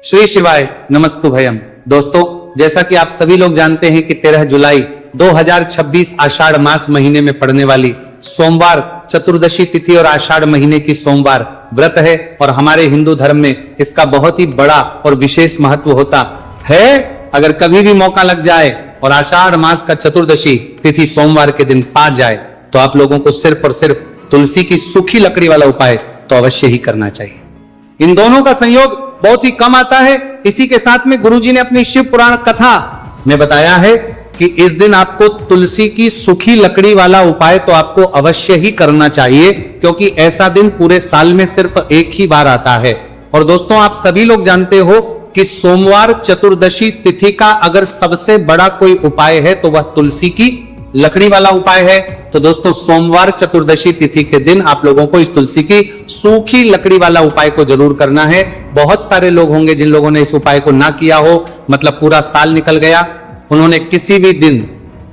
श्री शिवाय नमस्तुभयम। दोस्तों, जैसा कि आप सभी लोग जानते हैं कि 13 जुलाई 2026 आषाढ़ मास महीने में पड़ने वाली सोमवार चतुर्दशी तिथि और आषाढ़ महीने की सोमवार व्रत है और हमारे हिंदू धर्म में इसका बहुत ही बड़ा और विशेष महत्व होता है। अगर कभी भी मौका लग जाए और आषाढ़ मास का चतुर्दशी तिथि सोमवार के दिन पा जाए तो आप लोगों को सिर्फ और सिर्फ तुलसी की सूखी लकड़ी वाला उपाय तो अवश्य ही करना चाहिए। इन दोनों का संयोग बहुत ही कम आता है। इसी के साथ में गुरुजी ने अपनी शिव पुराण कथा में बताया है कि इस दिन आपको तुलसी की सूखी लकड़ी वाला उपाय तो आपको अवश्य ही करना चाहिए, क्योंकि ऐसा दिन पूरे साल में सिर्फ एक ही बार आता है। और दोस्तों, आप सभी लोग जानते हो कि सोमवार चतुर्दशी तिथि का अगर सबसे बड़ा कोई उपाय है तो वह तुलसी की लकड़ी वाला उपाय है। तो दोस्तों, सोमवार चतुर्दशी तिथि के दिन आप लोगों को इस तुलसी की सूखी लकड़ी वाला उपाय को जरूर करना है। बहुत सारे लोग होंगे जिन लोगों ने इस उपाय को ना किया हो, मतलब पूरा साल निकल गया, उन्होंने किसी भी दिन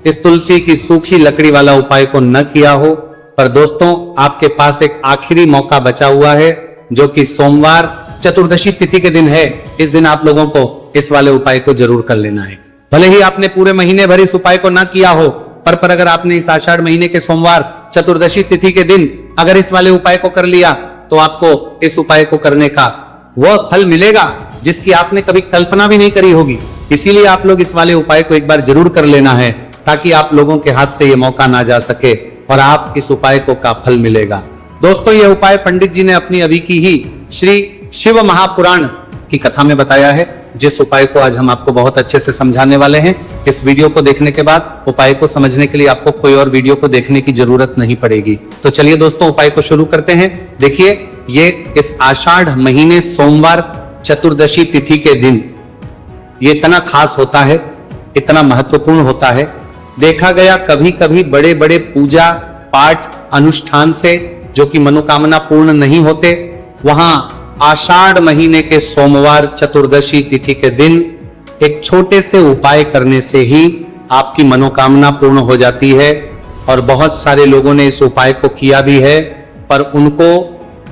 इस तुलसी की सूखी लकड़ी वाला उपाय को न किया हो। पर दोस्तों, आपके पास एक आखिरी मौका बचा हुआ है, जो कि सोमवार चतुर्दशी तिथि के दिन है। इस दिन आप लोगों को इस वाले उपाय को जरूर कर लेना है। भले ही आपने पूरे महीने भर इस उपाय को ना किया हो, पर अगर आपने इस आषाढ़ महीने के सोमवार चतुर्दशी तिथि के दिन अगर इस वाले उपाय को कर लिया तो आपको इस उपाय को करने का वह फल मिलेगा जिसकी आपने कभी कल्पना भी नहीं करी होगी। इसीलिए आप लोग इस वाले उपाय को एक बार जरूर कर लेना है, ताकि आप लोगों के हाथ से यह मौका ना जा सके और आप इस उपाय को का फल मिलेगा। दोस्तों, यह उपाय पंडित जी ने अपनी अभी की ही श्री शिव महापुराण की कथा में बताया है, जिस उपाय को आज हम आपको बहुत अच्छे से समझाने वाले हैं। इस वीडियो को देखने के बाद उपाय को समझने के लिए आपको कोई और वीडियो को देखने की जरूरत नहीं पड़ेगी। तो चलिए दोस्तों, उपाय को शुरू करते हैं। देखिए, ये इस आषाढ़ महीने सोमवार चतुर्दशी तिथि के दिन ये इतना खास होता है, इतना महत्वपूर्ण होता है। देखा गया कभी कभी बड़े बड़े पूजा पाठ अनुष्ठान से जो कि मनोकामना पूर्ण नहीं होते, वहां आषाढ़ महीने के सोमवार चतुर्दशी तिथि के दिन एक छोटे से उपाय करने से ही आपकी मनोकामना पूर्ण हो जाती है। और बहुत सारे लोगों ने इस उपाय को किया भी है, पर उनको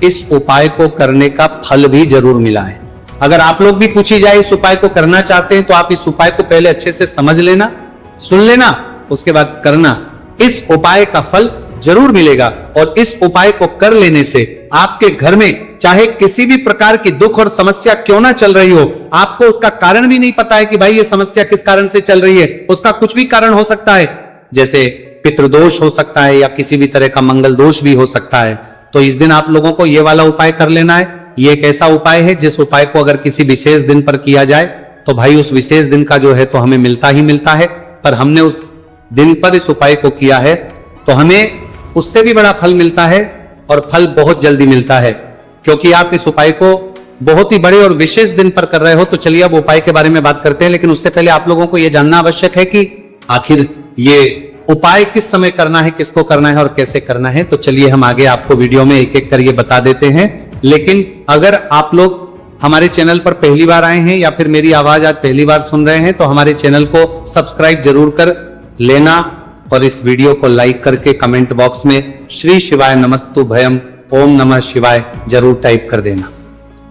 इस उपाय को करने का फल भी जरूर मिला है। अगर आप लोग भी पूछी जाए इस उपाय को करना चाहते हैं तो आप इस उपाय को पहले अच्छे से समझ लेना, सुन लेना, उसके बाद करना। इस उपाय का फल जरूर मिलेगा और इस उपाय को कर लेने से आपके घर में चाहे किसी भी प्रकार की दुख और समस्या क्यों ना चल रही हो, आपको उसका कारण भी नहीं पता है कि भाई ये समस्या किस कारण से चल रही है, उसका कुछ भी कारण हो सकता है, जैसे पितृदोष हो सकता है या किसी भी तरह का मंगल दोष भी हो सकता है। तो इस दिन आप लोगों को ये वाला उपाय कर लेना है। ये एक ऐसा उपाय है जिस उपाय को अगर किसी विशेष दिन पर किया जाए तो भाई उस विशेष दिन का जो है तो हमें मिलता ही मिलता है। पर हमने उस दिन पर इस उपाय को किया है तो हमें उससे भी बड़ा फल मिलता है, और फल बहुत जल्दी मिलता है, क्योंकि आप इस उपाय को बहुत ही बड़े और विशेष दिन पर कर रहे हो। तो चलिए अब उपाय के बारे में बात करते हैं, लेकिन उससे पहले आप लोगों को यह जानना आवश्यक है कि आखिर ये उपाय किस समय करना है, किसको करना है और कैसे करना है। तो चलिए हम आगे आपको वीडियो में एक एक करके बता देते हैं। लेकिन अगर आप लोग हमारे चैनल पर पहली बार आए हैं या फिर मेरी आवाज आज पहली बार सुन रहे हैं तो हमारे चैनल को सब्सक्राइब जरूर कर लेना और इस वीडियो को लाइक करके कमेंट बॉक्स में श्री शिवाय नमस्तुभयम ओम नमः शिवाय जरूर टाइप कर देना।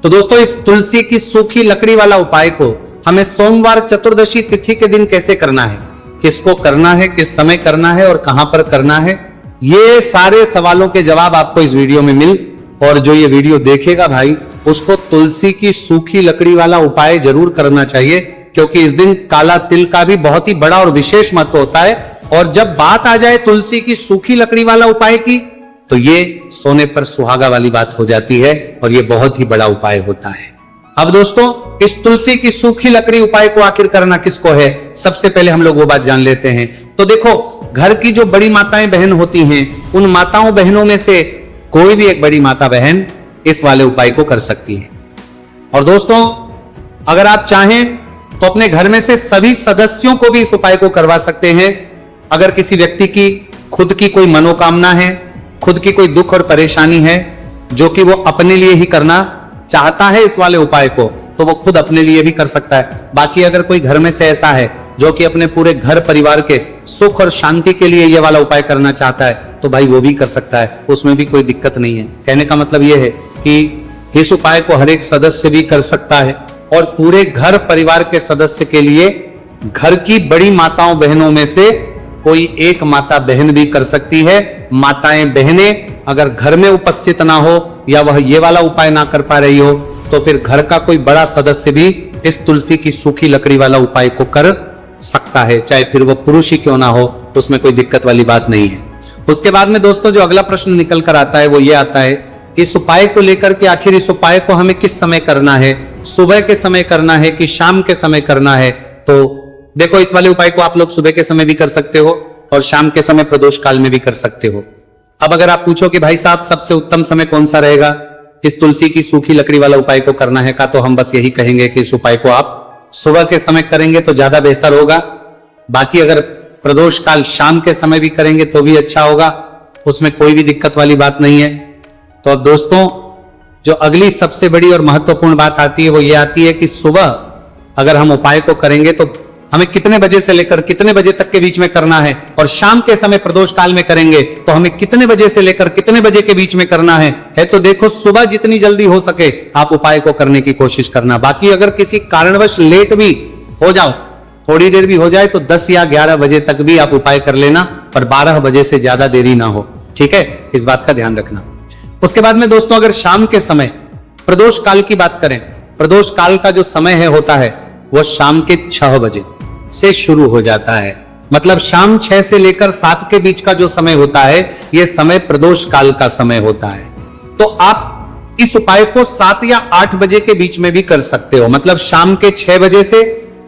तो दोस्तों, इस तुलसी की सूखी लकड़ी वाला उपाय को हमें सोमवार चतुर्दशी तिथि के दिन कैसे करना है, किसको करना है, किस समय करना है और कहां पर करना है, ये सारे सवालों के जवाब आपको इस वीडियो में मिल। और जो ये वीडियो देखेगा भाई, उसको तुलसी की सूखी लकड़ी वाला उपाय जरूर करना चाहिए, क्योंकि इस दिन काला तिल का भी बहुत ही बड़ा और विशेष महत्व होता है। और जब बात आ जाए तुलसी की सूखी लकड़ी वाला उपाय की, तो ये सोने पर सुहागा वाली बात हो जाती है और ये बहुत ही बड़ा उपाय होता है। अब दोस्तों, इस तुलसी की सूखी लकड़ी उपाय को आखिर करना किसको है, सबसे पहले हम लोग वो बात जान लेते हैं। तो देखो, घर की जो बड़ी माताएं बहन होती हैं, उन माताओं बहनों में से कोई भी एक बड़ी माता बहन इस वाले उपाय को कर सकती है। और दोस्तों, अगर आप चाहें तो अपने घर में से सभी सदस्यों को भी इस उपाय को करवा सकते हैं। अगर किसी व्यक्ति की खुद की कोई मनोकामना है, खुद की कोई दुख और परेशानी है जो कि वो अपने लिए ही करना चाहता है इस वाले उपाय को, तो वो खुद अपने लिए भी कर सकता है। बाकी अगर कोई घर में से ऐसा है जो कि अपने पूरे घर परिवार के सुख और शांति के लिए ये वाला उपाय करना चाहता है, तो भाई वो भी कर सकता है, उसमें भी कोई दिक्कत नहीं है। कहने का मतलब ये है कि इस उपाय को हर एक सदस्य भी कर सकता है और पूरे घर परिवार के सदस्य के लिए घर की बड़ी माताओं बहनों में से कोई एक माता बहन भी कर सकती है। माताएं बहनें अगर घर में उपस्थित ना हो या वह ये वाला उपाय ना कर पा रही हो तो फिर घर का कोई बड़ा सदस्य भी इस तुलसी की सूखी लकड़ी वाला उपाय को कर सकता है, चाहे फिर वो पुरुष ही क्यों ना हो, उसमें कोई दिक्कत वाली बात नहीं है। उसके बाद में दोस्तों जो अगला प्रश्न निकल कर आता है वो ये आता है, इस उपाय को लेकर के आखिर इस उपाय को हमें किस समय करना है, सुबह के समय करना है कि शाम के समय करना है। तो देखो इस वाले उपाय को आप लोग सुबह के समय भी कर सकते हो और शाम के समय प्रदोष काल में भी कर सकते हो। अब अगर आप पूछो कि भाई साहब सबसे उत्तम समय कौन सा रहेगा इस तुलसी की सूखी लकड़ी वाला उपाय को करना है का, तो हम बस यही कहेंगे कि इस उपाय को आप सुबह के समय करेंगे तो ज्यादा बेहतर होगा। बाकी अगर प्रदोष काल शाम के समय भी करेंगे तो भी अच्छा होगा, उसमें कोई भी दिक्कत वाली बात नहीं है। तो अब दोस्तों जो अगली सबसे बड़ी और महत्वपूर्ण बात आती है वो ये आती है कि सुबह अगर हम उपाय को करेंगे तो हमें कितने बजे से लेकर कितने बजे तक के बीच में करना है, और शाम के समय प्रदोष काल में करेंगे तो हमें कितने बजे से लेकर कितने बजे के बीच में करना है तो देखो सुबह जितनी जल्दी हो सके आप उपाय को करने की कोशिश करना। बाकी अगर किसी कारणवश लेट भी हो जाओ, थोड़ी देर भी हो जाए तो 10 या 11 बजे तक भी आप उपाय कर लेना, पर 12 बजे से ज्यादा देरी ना हो, ठीक है, इस बात का ध्यान रखना। उसके बाद में दोस्तों अगर शाम के समय प्रदोष काल की बात करें, प्रदोष काल का जो समय है होता है वो शाम के 6 बजे से शुरू हो जाता है। मतलब शाम 6 से लेकर 7 के बीच का जो समय होता है यह समय प्रदोष काल का समय होता है। तो आप इस उपाय को 7 या 8 बजे के बीच में भी कर सकते हो। मतलब शाम के 6 बजे से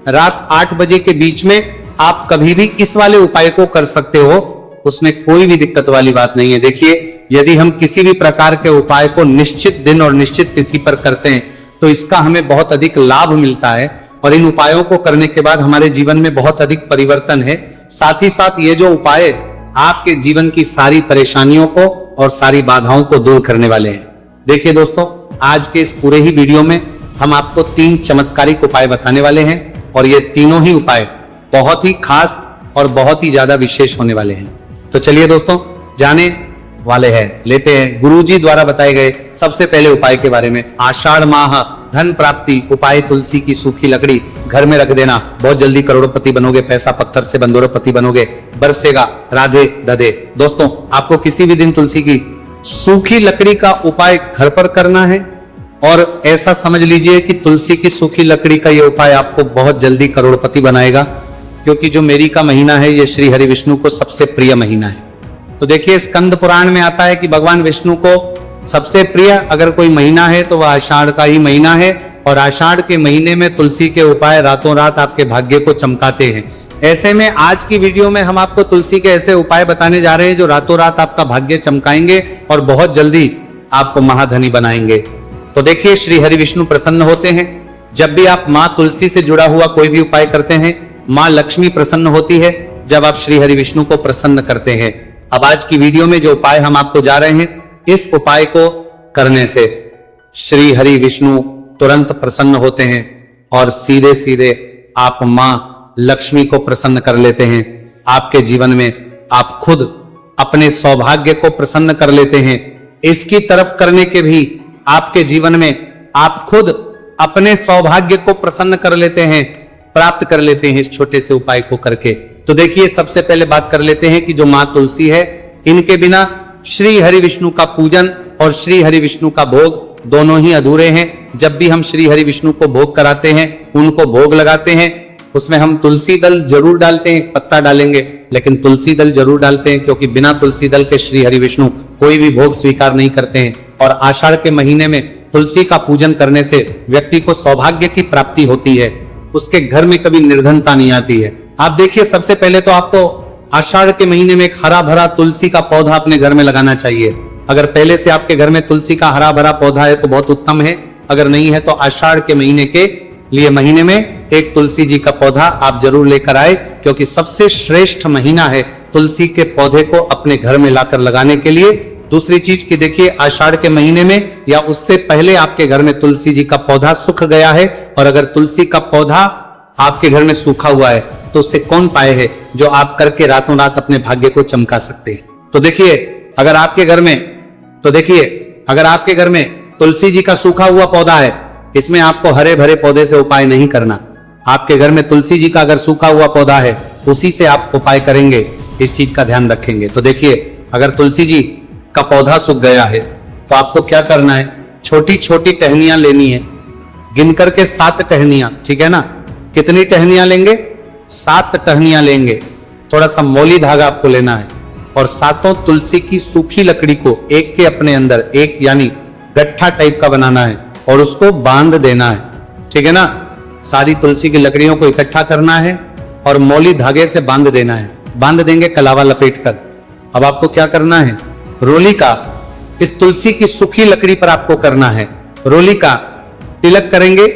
रात 8 बजे के बीच में आप कभी भी इस वाले उपाय को कर सकते हो, उसमें कोई भी दिक्कत वाली बात नहीं है। देखिए यदि हम किसी भी प्रकार के उपाय को निश्चित दिन और निश्चित तिथि पर करते हैं तो इसका हमें बहुत अधिक लाभ मिलता है और इन उपायों को करने के बाद हमारे जीवन में बहुत अधिक परिवर्तन है। साथ ही साथ ये जो उपाय आपके जीवन की सारी परेशानियों को और सारी बाधाओं को दूर करने वाले हैं। देखिए दोस्तों आज के इस पूरे ही वीडियो में हम आपको 3 चमत्कारिक उपाय बताने वाले हैं और ये तीनों ही उपाय बहुत ही खास और बहुत ही ज्यादा विशेष होने वाले हैं। तो चलिए दोस्तों जाने वाले हैं, लेते हैं गुरुजी द्वारा बताए गए सबसे पहले उपाय के बारे में। आषाढ़ माह धन प्राप्ति उपाय, तुलसी की सूखी लकड़ी घर में रख देना, बहुत जल्दी करोड़पति बनोगे, पैसा पत्थर से बंदोरपति बनोगे, बरसेगा, राधे दधे। दोस्तों आपको किसी भी दिन तुलसी की सूखी लकड़ी का उपाय घर पर करना है और ऐसा समझ लीजिए कि तुलसी की सूखी लकड़ी का यह उपाय आपको बहुत जल्दी करोड़पति बनाएगा, क्योंकि जो मेरी का महीना है यह श्री हरि विष्णु को सबसे प्रिय महीना है। तो देखिए स्कंद पुराण में आता है कि भगवान विष्णु को सबसे प्रिय अगर कोई महीना है तो वह आषाढ़ का ही महीना है, और आषाढ़ के महीने में तुलसी के उपाय रातों रात आपके भाग्य को चमकाते हैं। ऐसे में आज की वीडियो में हम आपको तुलसी के ऐसे उपाय बताने जा रहे हैं जो रातों रात आपका भाग्य चमकाएंगे और बहुत जल्दी आपको महाधनी बनाएंगे। तो देखिए श्री हरि विष्णु प्रसन्न होते हैं जब भी आप माँ तुलसी से जुड़ा हुआ कोई भी उपाय करते हैं। माँ लक्ष्मी प्रसन्न होती है जब आप श्री हरि विष्णु को प्रसन्न करते हैं। अब आज की वीडियो में जो उपाय हम आपको जा रहे हैं, इस उपाय को करने से श्री हरि विष्णु तुरंत प्रसन्न होते हैं और सीधे सीधे आप मां लक्ष्मी को प्रसन्न कर लेते हैं। आपके जीवन में आप खुद अपने सौभाग्य को प्रसन्न कर लेते हैं। इसकी तरफ करने के भी आपके जीवन में आप खुद अपने सौभाग्य को प्रसन्न कर लेते हैं, प्राप्त कर लेते हैं इस छोटे से उपाय को करके। तो देखिए सबसे पहले बात कर लेते हैं कि जो मां तुलसी है, इनके बिना श्री हरि विष्णु का पूजन और श्री हरि विष्णु का भोग दोनों ही अधूरे हैं। जब भी हम श्री हरि विष्णु को भोग कराते हैं, उनको भोग लगाते हैं, उसमें हम तुलसी दल जरूर डालते हैं, पत्ता डालेंगे लेकिन तुलसी दल जरूर डालते हैं, क्योंकि बिना तुलसी दल के श्री हरि विष्णु कोई भी भोग स्वीकार नहीं करते हैं। और आषाढ़ के महीने में तुलसी का पूजन करने से व्यक्ति को सौभाग्य की प्राप्ति होती है, उसके घर में कभी निर्धनता नहीं आती है। आप देखिए सबसे पहले तो आपको आषाढ़ के महीने में एक हरा भरा तुलसी का पौधा अपने घर में लगाना चाहिए। अगर पहले से आपके घर में तुलसी का हरा भरा पौधा है तो बहुत उत्तम है, अगर नहीं है तो आषाढ़ के महीने में एक तुलसी जी का पौधा आप जरूर लेकर आए, क्योंकि सबसे श्रेष्ठ महीना है तुलसी के पौधे को अपने घर में लाकर लगाने के लिए। दूसरी चीज की देखिए आषाढ़ के महीने में या उससे पहले आपके घर में तुलसी जी का पौधा सूख गया है, और अगर तुलसी का पौधा आपके घर में सूखा हुआ है तो उससे कौन पाए है जो आप करके रातों रात अपने भाग्य को चमका सकते हैं। तो देखिए अगर आपके घर में तुलसी जी का सूखा हुआ पौधा है इसमें आपको हरे भरे पौधे से उपाय नहीं करना। आपके घर में तुलसी जी का अगर सूखा हुआ पौधा है उसी से आप उपाय करेंगे, इस चीज का ध्यान रखेंगे। तो देखिए, अगर तुलसी जी का पौधा सूख गया है तो आपको क्या करना है, छोटी छोटी टहनियां लेनी है, गिन करके 7 टहनियां, ठीक है ना। कितनी टहनियां लेंगे? 7 टहनियां लेंगे। थोड़ा सा मौली धागा आपको लेना है और 7 तुलसी की सूखी लकड़ी को एक के अपने अंदर एक यानी गट्ठा टाइप का बनाना है और उसको बांध देना है, ठीक है ना। सारी तुलसी की लकड़ियों को इकट्ठा करना है और मौली धागे से बांध देना है। बांध देंगे कलावा लपेटकर। अब आपको क्या करना है, रोली का इस तुलसी की सूखी लकड़ी पर आपको करना है, रोली का तिलक करेंगे।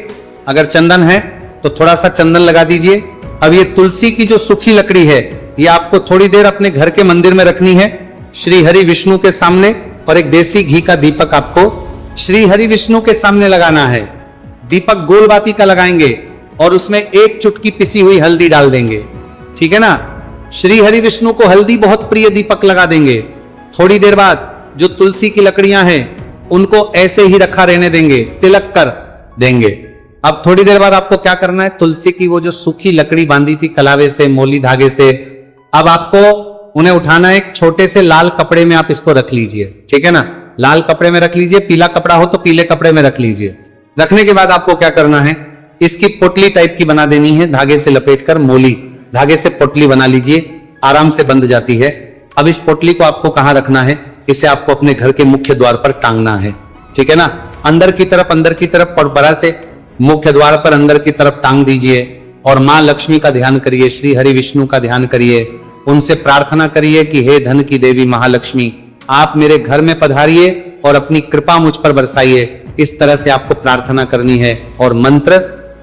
अगर चंदन है तो थोड़ा सा चंदन लगा दीजिए। अब ये तुलसी की जो सूखी लकड़ी है ये आपको थोड़ी देर अपने घर के मंदिर में रखनी है, श्री हरि विष्णु के सामने, और एक देसी घी का दीपक आपको श्री हरि विष्णु के सामने लगाना है। दीपक गोल बाती का लगाएंगे और उसमें 1 चुटकी पिसी हुई हल्दी डाल देंगे, ठीक है ना। श्री हरि विष्णु को हल्दी बहुत प्रिय, दीपक लगा देंगे। थोड़ी देर बाद जो तुलसी की लकड़ियां हैं उनको ऐसे ही रखा रहने देंगे, तिलक कर देंगे। अब थोड़ी देर बाद आपको क्या करना है, तुलसी की वो जो सूखी लकड़ी बांधी थी कलावे से, मौली धागे से, अब आपको उन्हें उठाना है। एक छोटे से लाल कपड़े में आप इसको रख लीजिए, ठीक है ना। लाल कपड़े में रख लीजिए, पीला कपड़ा हो तो पीले कपड़े में रख लीजिए। रखने के बाद आपको क्या करना है, इसकी पोटली टाइप की बना देनी है, धागे से लपेटकर मौली धागे से पोटली बना लीजिए, आराम से बंध जाती है। अब इस पोटली को आपको कहां रखना है, इसे आपको अपने घर के मुख्य द्वार पर टांगना है, ठीक है ना। अंदर की तरफ और बड़ा से मुख्य द्वार पर अंदर की तरफ टांग दीजिए और मां लक्ष्मी का ध्यान करिए, श्री हरि विष्णु का ध्यान करिए, उनसे प्रार्थना करिए कि हे धन की देवी महालक्ष्मी, आप मेरे घर में पधारिए और अपनी कृपा मुझ पर बरसाइए। इस तरह से आपको प्रार्थना करनी है और मंत्र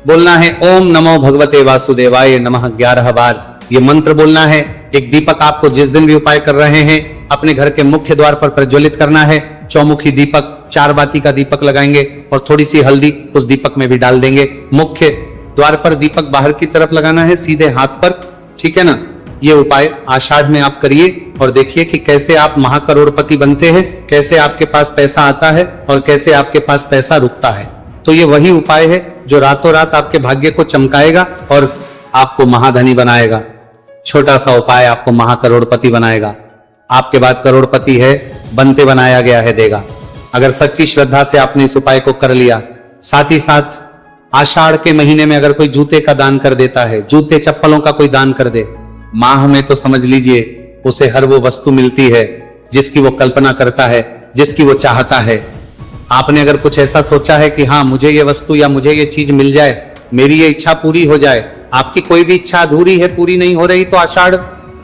बोलना है, ओम नमो भगवते वासुदेवाय नमः 11 बार ये मंत्र बोलना है। एक दीपक आपको जिस दिन भी उपाय कर रहे हैं अपने घर के मुख्य द्वार पर प्रज्वलित करना है। चौमुखी दीपक, 4 बाती का दीपक लगाएंगे और थोड़ी सी हल्दी उस दीपक में भी डाल देंगे। मुख्य द्वार पर दीपक बाहर की तरफ लगाना है, सीधे हाथ पर, ठीक है ना। ये उपाय आषाढ़ में आप करिए और देखिए कि कैसे आप महाकरोड़पति बनते हैं, कैसे आपके पास पैसा आता है और कैसे आपके पास पैसा रुकता है। तो ये वही उपाय है जो रातों रात आपके भाग्य को चमकाएगा और आपको महाधनी बनाएगा। छोटा सा उपाय आपको महाकरोड़पति बनाएगा। आपके बाद करोड़पति है, बनते बनाया गया है, देगा। अगर सच्ची श्रद्धा से आपने इस उपाय को कर लिया, साथ ही साथ आषाढ़ के महीने में अगर कोई जूते का दान कर देता है, जूते चप्पलों का कोई दान कर दे, माह में तो समझ लीजिए उसे हर वो वस्तु मिलती है जिसकी वो कल्पना करता है, जिसकी वो चाहता है। आपने अगर कुछ ऐसा सोचा है कि हाँ मुझे ये वस्तु या मुझे ये चीज मिल जाए, मेरी ये इच्छा पूरी हो जाए, आपकी कोई भी इच्छा अधूरी है, पूरी नहीं हो रही, तो आषाढ़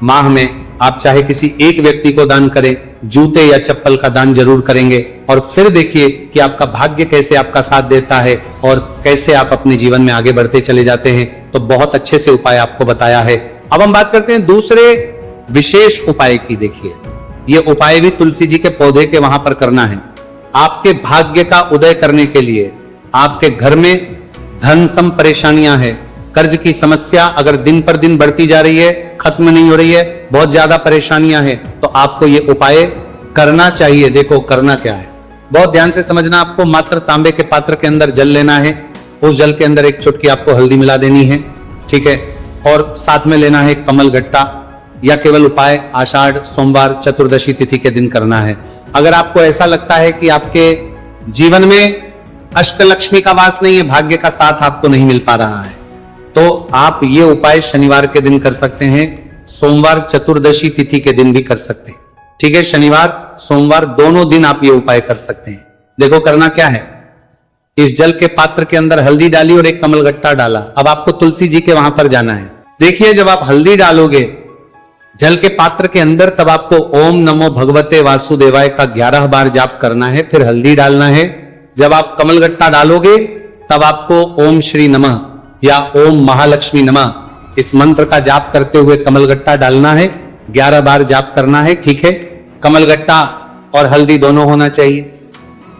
माह में आप चाहे किसी एक व्यक्ति को दान करें, जूते या चप्पल का दान जरूर करेंगे और फिर देखिए कि आपका भाग्य कैसे आपका साथ देता है और कैसे आप अपने जीवन में आगे बढ़ते चले जाते हैं। तो बहुत अच्छे से उपाय आपको बताया है। अब हम बात करते हैं दूसरे विशेष उपाय की। देखिए, ये उपाय भी तुलसी जी के पौधे के वहां पर करना है। आपके भाग्य का उदय करने के लिए, आपके घर में धन सम परेशानियां हैं, कर्ज की समस्या अगर दिन पर दिन बढ़ती जा रही है, खत्म नहीं हो रही है, बहुत ज्यादा परेशानियां हैं, तो आपको ये उपाय करना चाहिए। देखो करना क्या है, बहुत ध्यान से समझना। आपको मात्र तांबे के पात्र के अंदर जल लेना है, उस जल के अंदर 1 चुटकी आपको हल्दी मिला देनी है, ठीक है, और साथ में लेना है कमल गट्टा। या केवल उपाय आषाढ़ सोमवार चतुर्दशी तिथि के दिन करना है। अगर आपको ऐसा लगता है कि आपके जीवन में अष्टलक्ष्मी का वास नहीं है, भाग्य का साथ आपको नहीं मिल पा रहा है, तो आप ये उपाय शनिवार के दिन कर सकते हैं, सोमवार चतुर्दशी तिथि के दिन भी कर सकते हैं, ठीक है। शनिवार सोमवार दोनों दिन आप ये उपाय कर सकते हैं। देखो करना क्या है, इस जल के पात्र के अंदर हल्दी डाली और 1 कमल गट्टा डाला। अब आपको तुलसी जी के वहां पर जाना है। देखिए, जब आप हल्दी डालोगे जल के पात्र के अंदर, तब आपको ओम नमो भगवते वासुदेवाय का 11 बार जाप करना है, फिर हल्दी डालना है। जब आप कमल गट्टा डालोगे तब आपको ओम श्री नमः या ओम महालक्ष्मी नमः इस मंत्र का जाप करते हुए कमल गट्टा डालना है, 11 बार जाप करना है, ठीक है। कमल गट्टा और हल्दी दोनों होना चाहिए।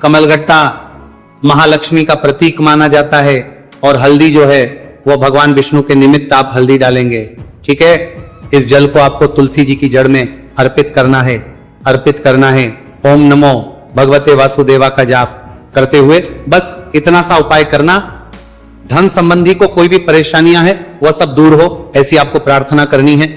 कमल गट्टा महालक्ष्मी का प्रतीक माना जाता है और हल्दी जो है वो भगवान विष्णु के निमित्त आप हल्दी डालेंगे, ठीक है। इस जल को आपको तुलसी जी की जड़ में अर्पित करना है, अर्पित करना है। ओम नमो भगवते वासुदेवा का जाप करते हुए बस इतना सा उपाय करना, धन संबंधी को कोई भी परेशानियां है वह सब दूर हो, ऐसी आपको प्रार्थना करनी है।